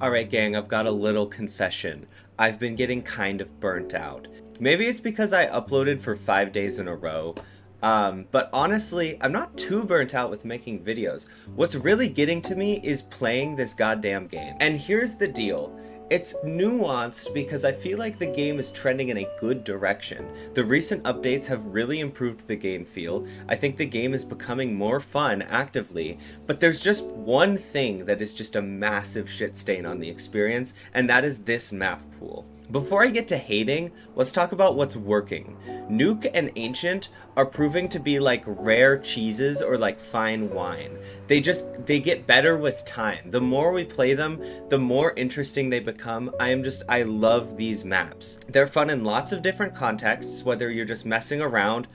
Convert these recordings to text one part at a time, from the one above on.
Alright gang, I've got a little confession. I've been getting kind of burnt out. Maybe it's because I uploaded for 5 days in a row. But honestly, I'm not too burnt out with making videos. What's really getting to me is playing this goddamn game. And here's the deal. It's nuanced because I feel like the game is trending in a good direction. The recent updates have really improved the game feel. I think the game is becoming more fun actively, but there's just one thing that is just a massive shit stain on the experience, and that is this map pool. Before I get to hating, let's talk about what's working. Nuke and Ancient are proving to be like rare cheeses or like fine wine. They get better with time. The more we play them, the more interesting they become. I love these maps. They're fun in lots of different contexts, whether you're just messing around,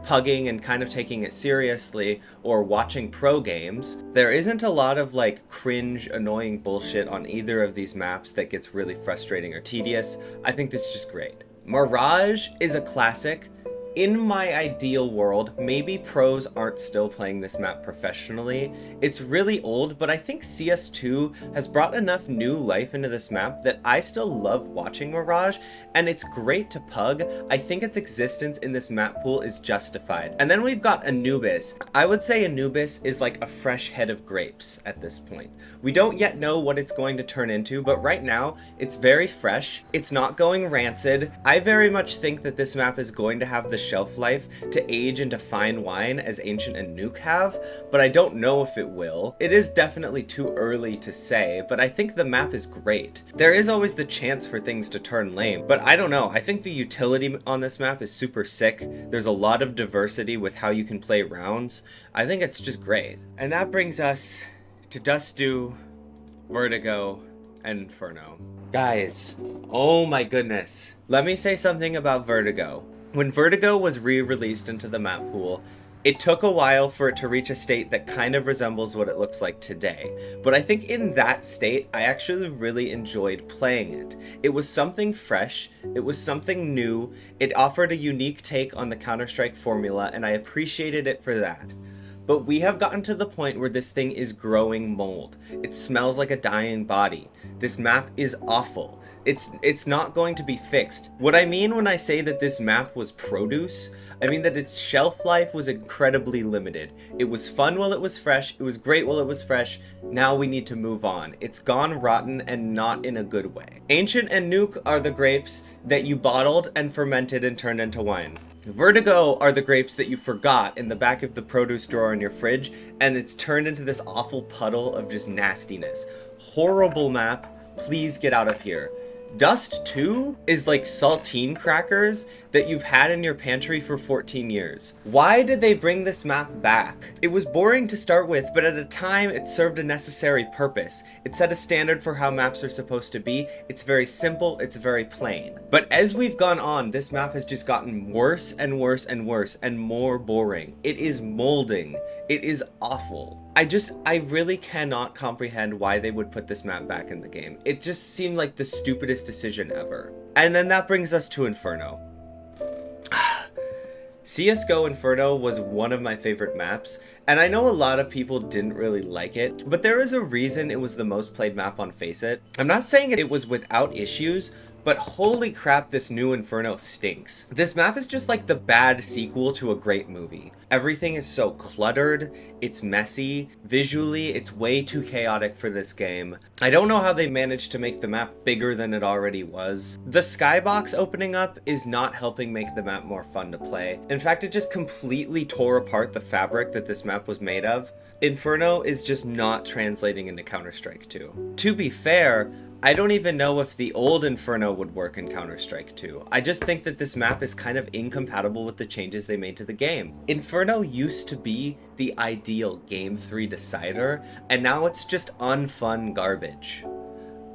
pugging and kind of taking it seriously, or watching pro games. There isn't a lot of like cringe, annoying bullshit on either of these maps that gets really frustrating or tedious. I think this is just great. Mirage is a classic. In my ideal world, maybe pros aren't still playing this map professionally. It's really old, but I think CS2 has brought enough new life into this map that I still love watching Mirage, and it's great to pug. I think its existence in this map pool is justified. And then we've got Anubis. I would say Anubis is like a fresh head of grapes at this point. We don't yet know what it's going to turn into, but right now, it's very fresh. It's not going rancid. I very much think that this map is going to have the shelf life to age into fine wine as Ancient and Nuke have, but I don't know if it will. It is definitely too early to say, but I think the map is great. There is always the chance for things to turn lame, but I don't know. I think the utility on this map is super sick. There's a lot of diversity with how you can play rounds. I think it's just great. And that brings us to Dust Dew, Vertigo, and Inferno. Guys, oh my goodness. Let me say something about Vertigo. When Vertigo was re-released into the map pool, it took a while for it to reach a state that kind of resembles what it looks like today. But I think in that state, I actually really enjoyed playing it. It was something fresh, it was something new, it offered a unique take on the Counter-Strike formula, and I appreciated it for that. But we have gotten to the point where this thing is growing mold. It smells like a dying body. This map is awful. It's not going to be fixed. What I mean when I say that this map was produce, I mean that its shelf life was incredibly limited. It was fun while it was fresh, it was great while it was fresh, now we need to move on. It's gone rotten and not in a good way. Ancient and Nuke are the grapes that you bottled and fermented and turned into wine. Vertigo are the grapes that you forgot in the back of the produce drawer in your fridge, and it's turned into this awful puddle of just nastiness. Horrible map, please get out of here. Dust 2 is like saltine crackers that you've had in your pantry for 14 years. Why did they bring this map back? It was boring to start with, but at a time it served a necessary purpose. It set a standard for how maps are supposed to be. It's very simple, it's very plain. But as we've gone on, this map has just gotten worse and worse and worse and more boring. It is molding. It is awful. I really cannot comprehend why they would put this map back in the game. It just seemed like the stupidest decision ever. And then that brings us to Inferno. CSGO Inferno was one of my favorite maps, and I know a lot of people didn't really like it, but there is a reason it was the most played map on FACEIT. I'm not saying it was without issues, but holy crap, this new Inferno stinks. This map is just like the bad sequel to a great movie. Everything is so cluttered, it's messy, visually it's way too chaotic for this game. I don't know how they managed to make the map bigger than it already was. The skybox opening up is not helping make the map more fun to play. In fact, it just completely tore apart the fabric that this map was made of. Inferno is just not translating into Counter-Strike 2. To be fair, I don't even know if the old Inferno would work in Counter-Strike 2. I just think that this map is kind of incompatible with the changes they made to the game. Inferno used to be the ideal Game 3 decider, and now it's just unfun garbage.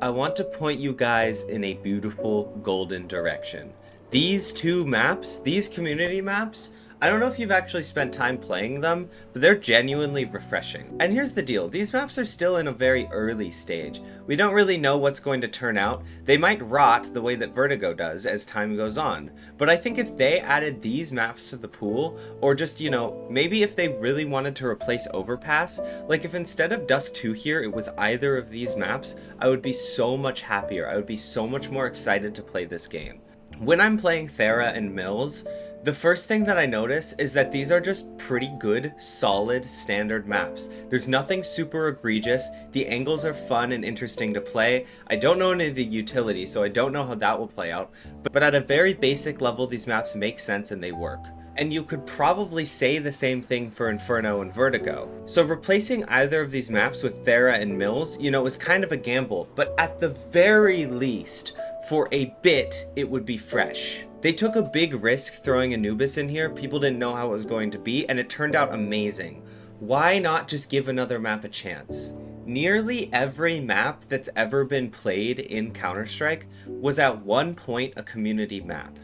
I want to point you guys in a beautiful golden direction. These two maps, these community maps, I don't know if you've actually spent time playing them, but they're genuinely refreshing. And here's the deal, these maps are still in a very early stage. We don't really know what's going to turn out. They might rot the way that Vertigo does as time goes on. But I think if they added these maps to the pool, or just, you know, maybe if they really wanted to replace Overpass, like if instead of Dust 2 here, it was either of these maps, I would be so much happier. I would be so much more excited to play this game. When I'm playing Thera and Mills, the first thing that I notice is that these are just pretty good, solid, standard maps. There's nothing super egregious, the angles are fun and interesting to play. I don't know any of the utility, so I don't know how that will play out, but at a very basic level, these maps make sense and they work. And you could probably say the same thing for Inferno and Vertigo. So replacing either of these maps with Thera and Mills, you know, was kind of a gamble, but at the very least, for a bit, it would be fresh. They took a big risk throwing Anubis in here, people didn't know how it was going to be, and it turned out amazing. Why not just give another map a chance? Nearly every map that's ever been played in Counter-Strike was at one point a community map.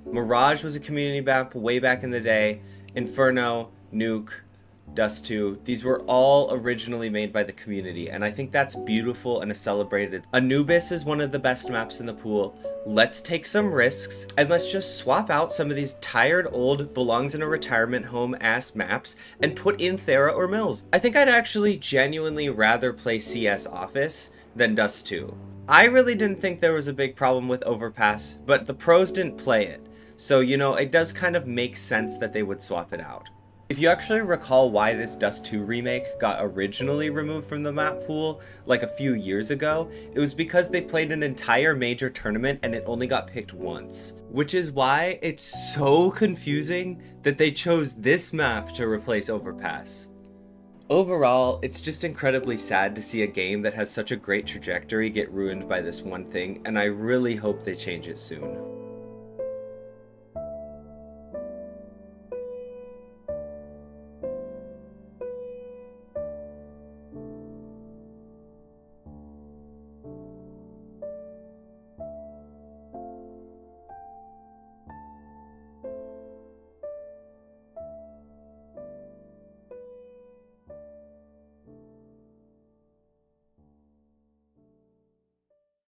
Mirage was a community map way back in the day, Inferno, Nuke, Dust 2, these were all originally made by the community, and I think that's beautiful and is celebrated. Anubis is one of the best maps in the pool. Let's take some risks, and let's just swap out some of these tired old belongs in a retirement home ass maps and put in Thera or Mills. I think I'd actually genuinely rather play CS Office than Dust 2. I really didn't think there was a big problem with Overpass, but the pros didn't play it. So, you know, it does kind of make sense that they would swap it out. If you actually recall why this Dust 2 remake got originally removed from the map pool, like a few years ago, it was because they played an entire major tournament and it only got picked once. Which is why it's so confusing that they chose this map to replace Overpass. Overall, it's just incredibly sad to see a game that has such a great trajectory get ruined by this one thing, and I really hope they change it soon.